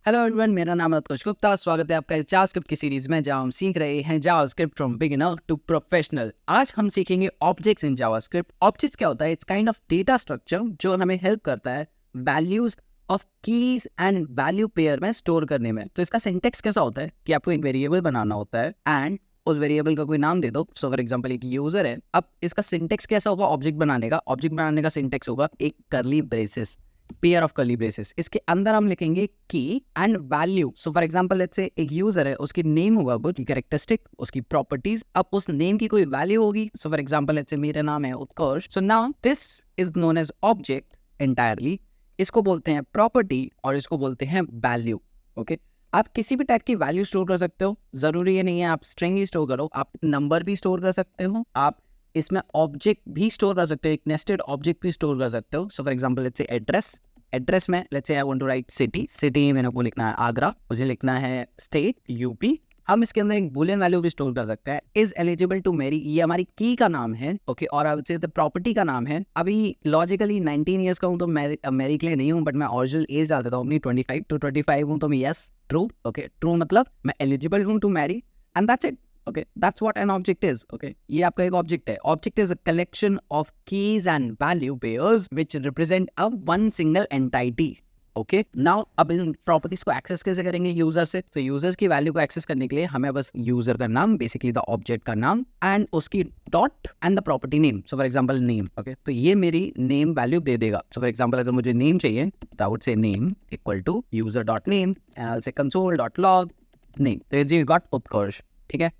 Hello everyone, मेरा नाम है उत्कर्ष गुप्ता। स्वागत है आपका इस जावास्क्रिप्ट की सीरीज में जहां हम सीख रहे हैं JavaScript from beginner to professional. आज हम सीखेंगे ऑब्जेक्ट्स इन जावास्क्रिप्ट। ऑब्जेक्ट्स क्या होता है? It's kind of data structure जो हमें हेल्प करता है values of keys and value pair में स्टोर करने में। तो इसका सिंटेक्स कैसा होता है कि आपको एक वेरिएबल बनाना होता है एंड उस वेरिएबल का कोई नाम दे दो। सो फॉर एग्जांपल एक यूजर है। अब इसका सिंटेक्स कैसा होगा? ऑब्जेक्ट बनाने का सिंटेक्स होगा एक curly braces, pair of curly braces. इसके अंदर हम लिखेंगे की and value. So for example let's से एक यूजर है, उसकी नेम होगा कुछ कैरेक्टरिस्टिक, उसकी प्रॉपर्टीज। अब उस नेम की कोई वैल्यू होगी। सो फॉर एग्जांपल लेट्स से मेरा नाम है Utkarsh. So now this is known as object entirely. इसको बोलते हैं प्रॉपर्टी और इसको बोलते हैं वैल्यू। ओके, आप किसी भी टाइप की वैल्यू स्टोर कर सकते हो। जरूरी ये नहीं है आप स्ट्रिंग ही स्टोर करो, आप नंबर भी स्टोर कर सकते हो, आप इसमें ऑब्जेक्ट भी स्टोर कर सकते हो, एक नेस्टेड ऑब्जेक्ट भी स्टोर कर सकते हो। So for example let's say address में let's say I want to write city मैंने को लिखना है आगरा, मुझे लिखना है स्टेट यूपी। हम इसके अंदर एक बुलियन वैल्यू भी स्टोर कर सकते हैं, इज एलिजिबल टू मैरी, ये हमारी की का नाम है। ओके, और आई वुड से द प्रॉपर्टी का नाम है। अभी लॉजिकली 19 ईयर्स का हूँ तो मैरी के लिए नहीं हूँ, बट मैं ओरिजिनल एज डाल देता हूँ अपनी 25 to 25 हूँ तो मैं यस ट्रू। ओके, ट्रू मतलब मैं एलिजिबल हूँ to marry and that's it. Okay, that's what an object is. Okay, ये आपका एक ऑब्जेक्ट है। Object is a collection of keys and value pairs which represent a one single entity. Okay, now अब इन properties को access कैसे करेंगे user से? तो यूजर्स की वैल्यू को एक्सेस करने के लिए हमें बस यूजर का नाम, बेसिकली द ऑब्जेक्ट का नाम एंड उसकी dot and the property name. So for example name. Okay, तो ये मेरी नेम वैल्यू दे देगा। सो फॉर एग्जांपल अगर मुझे नेम चाहिए तो I would say name equal to user dot name and I will say console dot log name. तो जी गॉट उत्कर्ष। ठीक है,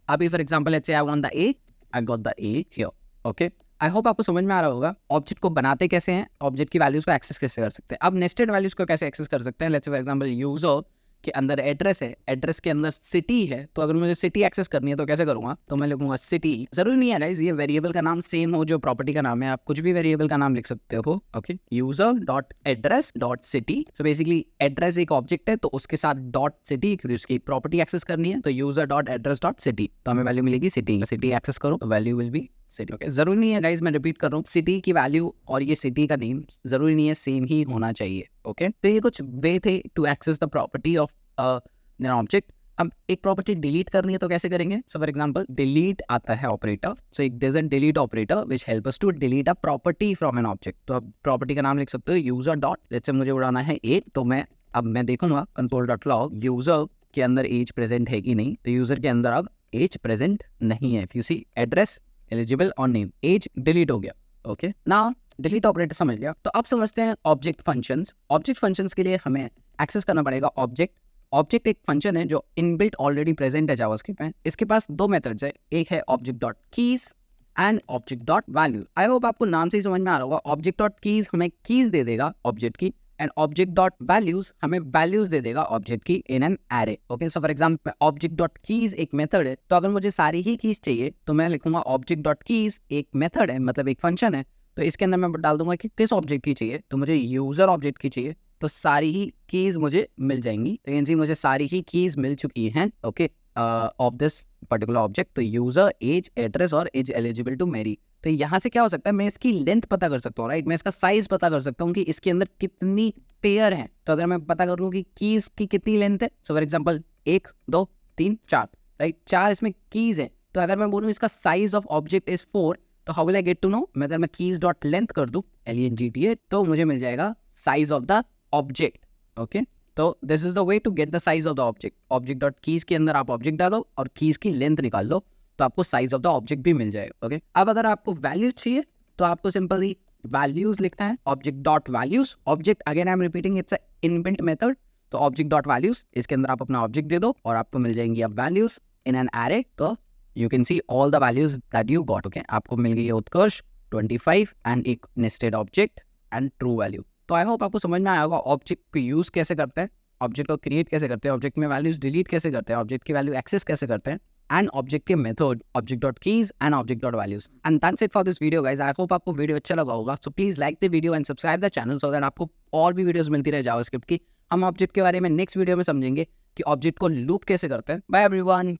अभी for example let's say I want the A, I got the A here. Okay, I hope आपको समझ में आ रहा होगा ऑब्जेक्ट को बनाते कैसे हैं, ऑब्जेक्ट की वैल्यूज को एक्सेस कैसे कर सकते हैं। अब नेस्टेड वैल्यूज को कैसे एक्सेस कर सकते हैं? Let's say for example user के अंदर एड्रेस है, एड्रेस के अंदर सिटी है। तो अगर मुझे सिटी एक्सेस करनी है तो कैसे करूंगा? तो मैं लिखूंगा सिटी। जरूरी नहीं है गाइस ये वेरिएबल का नाम सेम हो जो प्रॉपर्टी का नाम है, आप कुछ भी वेरिएबल का नाम लिख सकते हो। Okay, user dot address dot city. So basically address एक ऑब्जेक्ट है तो उसके साथ डॉट सिटी, क्योंकि उसकी प्रॉपर्टी एक्सेस करनी है। तो user dot address dot city, तो हमें वैल्यू मिलेगी सिटी। सिटी एक्सेस करो तो value will be city. Okay, जरूरी नहीं है गाइस, मैं रिपीट कर रहा हूँ, सिटी की वैल्यू और ये सिटी का नेम जरूरी नहीं है सेम ही होना चाहिए। ओके, तो ये कुछ वे थे to access the property of object. अब एक प्रॉपर्टी डिलीट करनी है तो कैसे करेंगे? सो फॉर एग्जांपल डिलीट आता है ऑपरेटर। सो एक there is a delete operator which help us to delete a property from an object. तो अब प्रॉपर्टी का नाम लिख सकते हो यूजर डॉट, लेट्स से मुझे उड़ाना है एज, तो मैं देखूंगा कंसोल डॉट लॉग यूजर के अंदर एज प्रेजेंट है कि नहीं। तो यूजर के अंदर अब एज प्रेजेंट नहीं है। If you see address eligible और नेम, एज डिलीट हो गया। ओके, ना डिलीट ऑपरेटर समझ लिया। तो अब समझते हैं ऑब्जेक्ट फंक्शंस। ऑब्जेक्ट फंक्शंस के लिए हमें एक्सेस करना पड़ेगा ऑब्जेक्ट। ऑब्जेक्ट एक फंक्शन है जो इनबिल्ट ऑलरेडी प्रेजेंट है जावास्क्रिप्ट में। इसके पास दो मेथड्स है, एक है object dot keys and object dot value. I hope आपको नाम से ही समझ में आ रहा होगा। ऑब्जेक्ट डॉट कीज हमें कीज दे देगा ऑब्जेक्ट की एंड ऑब्जेक्ट डॉट वैल्यूज हमें वैल्यूज दे देगा ऑब्जेक्ट की in an array. Okay, so for example object dot keys एक मेथड है, तो अगर मुझे सारी ही कीज चाहिए तो मैं लिखूंगा ऑब्जेक्ट डॉट कीज एक मेथड है, मतलब एक फंक्शन है। तो इसके अंदर मैं डाल दूंगा कि किस ऑब्जेक्ट की चाहिए। तो मुझे यूजर ऑब्जेक्ट की चाहिए तो सारी ही कीज मुझे मिल जाएंगी। तो यानी मुझे सारी ही कीज मिल चुकी हैं। Okay, of this particular object. तो यूजर, एज, एड्रेस और एज एलिजिबल टू मैरी। तो यहाँ से क्या हो सकता है, मैं इसकी लेंथ पता कर सकता हूँ, राइट। मैं इसका साइज पता कर सकता हूँ कि इसके अंदर कितनी पेयर है। तो अगर मैं पता करूँ कि कीज की कितनी लेंथ है, सो फॉर एग्जाम्पल 1 2 3 4, राइट, 4 इसमें कीज है। तो अगर मैं बोलूँ इसका साइज ऑफ ऑब्जेक्ट इज 4, तो how will I get to know? मैं अगर मैं कीज डॉट लेंथ कर दूँ LENGTA तो मुझे मिल जाएगा size of the object. Okay, तो this is the way to get the size of the object. Object dot keys के अंदर आप ऑब्जेक्ट डालो और कीज की लेंथ निकाल लो तो आपको साइज ऑफ द ऑब्जेक्ट भी मिल जाएगा। ओके, अब अगर आपको वैल्यूज चाहिए तो आपको सिंपली वैल्यूज लिखना है, object dot values. Object again I am repeating, it's a inbuilt method. तो ऑब्जेक्ट डॉट वैल्यूज, इसके अंदर आप अपना ऑब्जेक्ट दे दो और आपको मिल जाएंगी अब वैल्यूज इन एन एरे। तो you can see all the values that you got. Okay, आपको मिल गई उत्कर्ष 25 एंड एक nested object and true value. तो आई होप आपको समझ में आया होगा ऑब्जेक्ट को यूज कैसे करते हैं, ऑब्जेक्ट को क्रिएट कैसे करते हैं, ऑब्जेक्ट में वैल्यूज डिलीट कैसे करते हैं, ऑब्जेक्ट की वैल्यू एक्सेस कैसे करते हैं एंड ऑब्जेक्ट के method object dot keys and object dot values. And that's it for this video guys. I hope आपको वीडियो अच्छा लगा होगा। So please like the video and subscribe the channel so that आपको और भी videos मिलती रहे जावास्क्रिप्ट की। हम ऑब्जेक्ट के बारे में नेक्स्ट वीडियो में समझेंगे कि ऑब्जेक्ट को लूप कैसे करते हैं। Bye everyone.